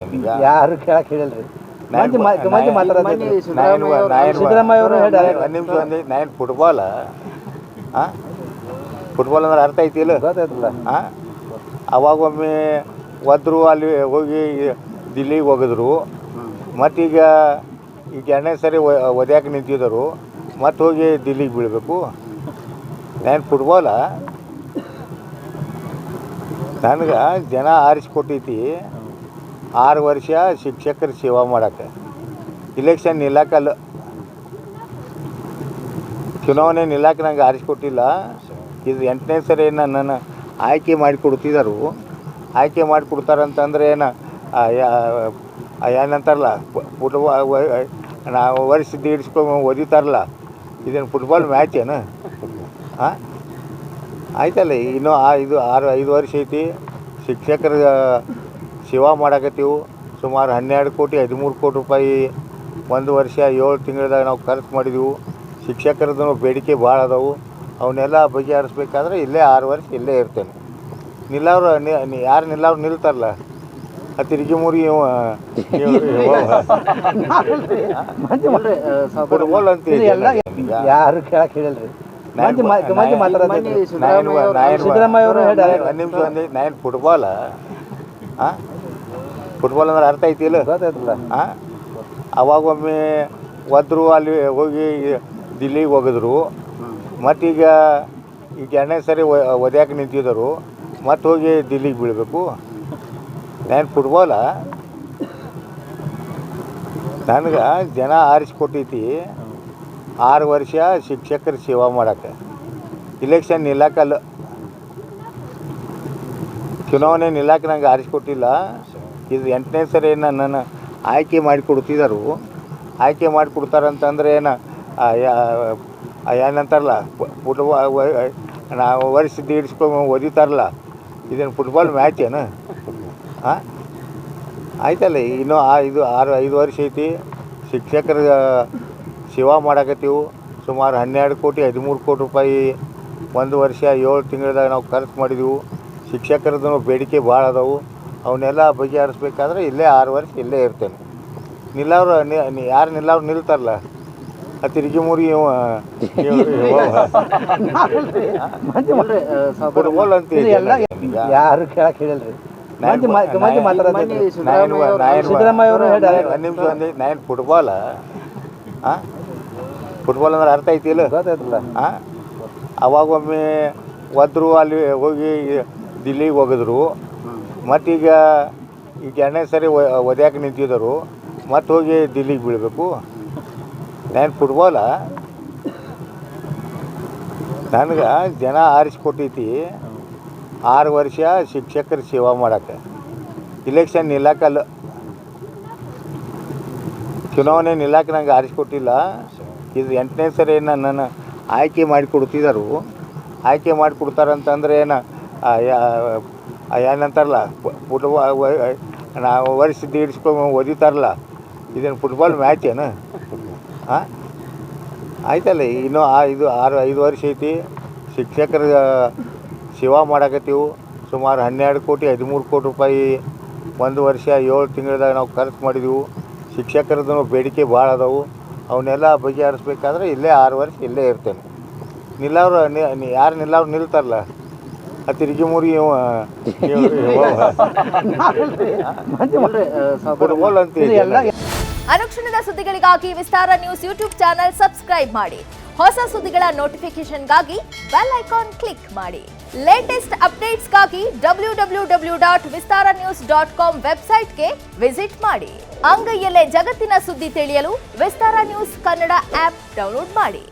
ಯಾರು ಕೇಳಕ್ ಹೇಳಿಲ್ರಿ. ಸಿದ್ದರಾಮಯ್ಯ ಅವರು ನಾನು ಫುಟ್ಬಾಲ್ ಫುಟ್ಬಾಲ್ ಅಂದ್ರೆ ಅರ್ಥ ಐತಿ ಇಲ್ಲ ಗೊತ್ತಾಯ್ತಲ್ಲ. ಅವಾಗೊಮ್ಮೆ ಒದ್ರು ಅಲ್ಲಿ ಹೋಗಿ ದಿಲ್ಲಿಗೆ ಹೋಗಿದ್ರು. ಮತ್ತೀಗ ಈಗ ಎರಡನೇ ಸರಿ ಒದ್ಯಾಕೆ ನಿಂತಿದ್ದರು. ಮತ್ತೆ ಹೋಗಿ ದಿಲ್ಲಿಗೆ ಬೀಳಬೇಕು. ನಾನು ಫುಟ್ಬಾಲ ನನಗೆ ಜನ ಆರಿಸ್ಕೊಟ್ಟೈತಿ 6 ವರ್ಷ ಶಿಕ್ಷಕರ ಸೇವಾ ಮಾಡೋಕ್ಕೆ. ಇಲೆಕ್ಷನ್ ನಿಲ್ಲಕ್ಕಲ್ಲ, ಚುನಾವಣೆ ನಿಲ್ಲಕ್ಕೆ ನಂಗೆ ಆರಿಸ್ಕೊಟ್ಟಿಲ್ಲ. ಇದು 8ನೇ ಸರಿ ನನ್ನನ್ನು ಆಯ್ಕೆ ಮಾಡಿಕೊಡ್ತಿದ್ದರು. ಆಯ್ಕೆ ಮಾಡಿಕೊಡ್ತಾರಂತಂದ್ರೆ ಏನಂತಾರಲ್ಲ ನಾವು ವರ್ಷದ ಇಡಿಸ್ಕೊಂಡು ಒದಿತಾರಲ್ಲ, ಇದೇನು ಫುಟ್ಬಾಲ್ ಮ್ಯಾಚ್ ಏನು? ಆಯ್ತಲ್ಲ, ಇನ್ನೂ 5 ವರ್ಷ ಐತಿ. ಶಿಕ್ಷಕರ ಸೇವಾ ಮಾಡಕತ್ತೀವಿ. ಸುಮಾರು 12 ಕೋಟಿ 13 ಕೋಟಿ ರೂಪಾಯಿ 1 ವರ್ಷ 7 ತಿಂಗಳದಾಗ ನಾವು ಖರ್ಚು ಮಾಡಿದೆವು. ಶಿಕ್ಷಕರದ್ದು ಬೇಡಿಕೆ ಭಾಳ ಅದಾವು. ಅವನ್ನೆಲ್ಲ ಬಗೆಹರಿಸ್ಬೇಕಾದ್ರೆ ಇಲ್ಲೇ 6 ವರ್ಷ ಇಲ್ಲೇ ಇರ್ತೇನೆ. ನಿಲ್ಲವ್ರು ಯಾರು ನಿಲ್ಲವ್ರು ನಿಲ್ತಾರಲ್ಲ, ತಿರುಗಿ ಮುರುಗಿ ಫುಟ್ಬಾಲ್ ಅಂತ ಯಾರು ಕೇಳಕ್ ಹೇಳಿಲ್ರಿ. ಸಿದ್ದರಾಮಯ್ಯ ಅವರು ನಾನು ಫುಟ್ಬಾಲ್ ಅಂದ್ರೆ ಅರ್ಥ ಐತಿ ಇಲ್ಲ ಗೊತ್ತಾಯ್ತಲ್ಲ. ಅವಾಗೊಮ್ಮೆ ಒದ್ರು ಅಲ್ಲಿ ಹೋಗಿ ದಿಲ್ಲಿಗೆ ಹೋಗಿದ್ರು. ಮತ್ತೀಗ ಎರಡನೇ ಸರಿ ಒದ್ಯಾಕೆ ನಿಂತಿದ್ದರು. ಮತ್ತೆ ಹೋಗಿ ದಿಲ್ಲಿಗೆ ಬೀಳಬೇಕು. ನಾನು ಫುಟ್ಬಾಲ ನನಗೆ ಜನ ಆರಿಸ್ಕೊಟ್ಟೈತಿ 6 ವರ್ಷ ಶಿಕ್ಷಕರ ಸೇವಾ ಮಾಡೋಕ್ಕೆ. ಇಲೆಕ್ಷನ್ ನಿಲ್ಲಕ್ಕಲ್ಲ, ಚುನಾವಣೆ ನಿಲ್ಲಕ್ಕೆ ನಂಗೆ ಆರಿಸ್ಕೊಟ್ಟಿಲ್ಲ. ಇದು 8ನೇ ಸರಿ ನನ್ನನ್ನು ಆಯ್ಕೆ ಮಾಡಿಕೊಡ್ತಿದ್ದರು. ಆಯ್ಕೆ ಮಾಡಿಕೊಡ್ತಾರಂತಂದ್ರೆ ಏನಂತಾರಲ್ಲ ನಾವು ವರ್ಷದ ಇಡಿಸ್ಕೊಂಡು ಒದಿತಾರಲ್ಲ, ಇದೇನು ಫುಟ್ಬಾಲ್ ಮ್ಯಾಚ್ ಏನು? ಆಯ್ತಲ್ಲ, ಇನ್ನೂ 5 ವರ್ಷ ಐತಿ. ಶಿಕ್ಷಕರ ಸೇವಾ ಮಾಡಕತ್ತೀವಿ. ಸುಮಾರು 12 ಕೋಟಿ 13 ಕೋಟಿ ರೂಪಾಯಿ 1 ವರ್ಷ 7 ತಿಂಗಳದಾಗ ನಾವು ಖರ್ಚು ಮಾಡಿದೆವು. ಶಿಕ್ಷಕರದ್ದು ಬೇಡಿಕೆ ಭಾಳ ಅದಾವು. ಅವನ್ನೆಲ್ಲ ಬಗೆಹರಿಸ್ಬೇಕಾದ್ರೆ ಇಲ್ಲೇ 6 ವರ್ಷ ಇಲ್ಲೇ ಇರ್ತೇನೆ. ನಿಲ್ಲವ್ರು ಯಾರು ನಿಲ್ಲವ್ರು ನಿಲ್ತಾರಲ್ಲ, ತಿರುಗಿ ಮುರುಗಿ ಫುಟ್ಬಾಲ್ ಅಂತ ಯಾರು ಕೇಳಕ್ ಹೇಳಿಲ್ರಿ. ಸಿದ್ದರಾಮಯ್ಯ ಅವರು ನಾನು ಫುಟ್ಬಾಲ್ ಅಂದ್ರೆ ಅರ್ಥ ಐತಿ ಇಲ್ಲ ಗೊತ್ತಾಯ್ತಲ್ಲ. ಅವಾಗೊಮ್ಮೆ ಒದ್ರು ಅಲ್ಲಿ ಹೋಗಿ ದಿಲ್ಲಿಗೆ ಹೋಗಿದ್ರು. ಮತ್ತೀಗ ಎರಡನೇ ಸರಿ ಒದ್ಯಾಕೆ ನಿಂತಿದ್ದರು. ಮತ್ತೆ ಹೋಗಿ ದಿಲ್ಲಿಗೆ ಬೀಳಬೇಕು. ನಾನು ಫುಟ್ಬಾಲ ನನಗೆ ಜನ ಆರಿಸ್ಕೊಟ್ಟೈತಿ 6 ವರ್ಷ ಶಿಕ್ಷಕರ ಸೇವಾ ಮಾಡೋಕ್ಕೆ. ಇಲೆಕ್ಷನ್ ನಿಲ್ಲಕ್ಕಲ್ಲ, ಚುನಾವಣೆ ನಿಲ್ಲಕ್ಕೆ ನಂಗೆ ಆರಿಸ್ಕೊಟ್ಟಿಲ್ಲ. ಇದು 8ನೇ ಸರಿ ನನ್ನನ್ನು ಆಯ್ಕೆ ಮಾಡಿಕೊಡ್ತಿದ್ದರು. ಆಯ್ಕೆ ಮಾಡಿಕೊಡ್ತಾರಂತಂದ್ರೆ ಏನಂತಾರಲ್ಲ ನಾವು ವರ್ಷದ ಇಡಿಸ್ಕೊಂಡು ಒದಿತಾರಲ್ಲ, ಇದೇನು ಫುಟ್ಬಾಲ್ ಮ್ಯಾಚ್ ಏನು? ಆಯ್ತಲ್ಲ, ಇನ್ನೂ 5 ವರ್ಷ ಐತಿ. ಶಿಕ್ಷಕರ ಸೇವಾ ಮಾಡಕತ್ತೀವಿ. ಸುಮಾರು 12 ಕೋಟಿ 13 ಕೋಟಿ ರೂಪಾಯಿ 1 ವರ್ಷ 7 ತಿಂಗಳದಾಗ ನಾವು ಖರ್ಚು ಮಾಡಿದೆವು. ಶಿಕ್ಷಕರದ್ದು ಬೇಡಿಕೆ ಭಾಳ ಅದಾವು. ಅವನ್ನೆಲ್ಲ ಬಗೆಹರಿಸ್ಬೇಕಾದ್ರೆ ಇಲ್ಲೇ 6 ವರ್ಷ ಇಲ್ಲೇ ಇರ್ತೇನೆ. ನಿಲ್ಲವ್ರು ಯಾರು ನಿಲ್ಲವ್ರು ನಿಲ್ತಾರಲ್ಲ, ತಿರುಗಿ ಮುರುಗಿ ಫುಟ್ಬಾಲ್ ಅಂತ ಅನುಕ್ಷಣದ ಸುದ್ದಿಗಳಿಗಾಗಿ ವಿಸ್ತಾರ ನ್ಯೂಸ್ ಯೂಟ್ಯೂಬ್ ಚಾನೆಲ್ ಸಬ್ಸ್ಕ್ರೈಬ್ ಮಾಡಿ. ಹೊಸ ಸುದ್ದಿಗಳ ನೋಟಿಫಿಕೇಶನ್ಗಾಗಿ ಬೆಲ್ ಐಕಾನ್ ಕ್ಲಿಕ್ ಮಾಡಿ. ಲೇಟೆಸ್ಟ್ ಅಪ್ಡೇಟ್ಸ್ಗಾಗಿ www.vistaranews.com ವೆಬ್ಸೈಟ್ಗೆ ವಿಸಿಟ್ ಮಾಡಿ. ಅಂಗೈಯಲ್ಲೇ ಜಗತ್ತಿನ ಸುದ್ದಿ ತಿಳಿಯಲು ವಿಸ್ತಾರ ನ್ಯೂಸ್ ಕನ್ನಡ ಆಪ್ ಡೌನ್ಲೋಡ್ ಮಾಡಿ.